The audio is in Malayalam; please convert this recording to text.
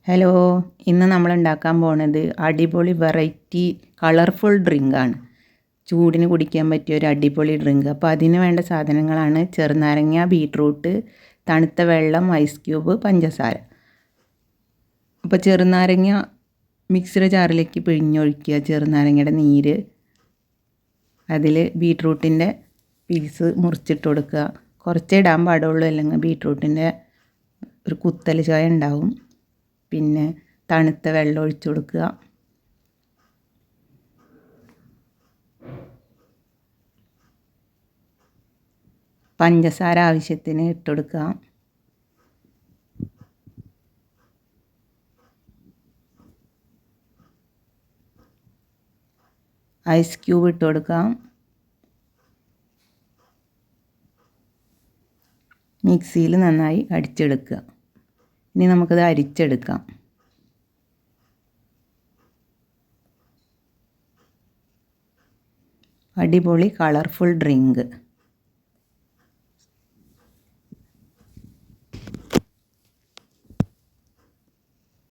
ഹലോ, ഇന്ന് നമ്മൾ ഉണ്ടാക്കാൻ പോണത് അടിപൊളി വെറൈറ്റി കളർഫുൾ ഡ്രിങ്കാണ്. ചൂടിന് കുടിക്കാൻ പറ്റിയ ഒരു അടിപൊളി ഡ്രിങ്ക്. അപ്പോൾ അതിന് വേണ്ട സാധനങ്ങളാണ് ചെറുനാരങ്ങ, ബീട്രൂട്ട്, തണുത്ത വെള്ളം, ഐസ് ക്യൂബ്, പഞ്ചസാര. അപ്പോൾ ചെറുനാരങ്ങ മിക്സിയുടെ ജാറിലേക്ക് പിഴിഞ്ഞൊഴിക്കുക. ചെറുനാരങ്ങയുടെ നീര്, അതിൽ ബീട്രൂട്ടിൻ്റെ പീസ് മുറിച്ചിട്ട് കൊടുക്കുക. കുറച്ചേ ഇടാൻ പാടുള്ളൂ, അല്ലെങ്കിൽ ബീട്രൂട്ടിൻ്റെ ഒരു കുത്തൽ ചായ ഉണ്ടാവും. പിന്നെ തണുത്ത വെള്ളം ഒഴിച്ചു കൊടുക്കുക. പഞ്ചസാര ആവശ്യത്തിന് ഇട്ട് കൊടുക്കുക. ഐസ് ക്യൂബ് ഇട്ട് കൊടുക്കാം. മിക്സിയിൽ നന്നായി അടിച്ചെടുക്കുക. ഇനി നമുക്കത് അരിച്ചെടുക്കാം. അടിപൊളി കളർഫുൾ ഡ്രിങ്ക്.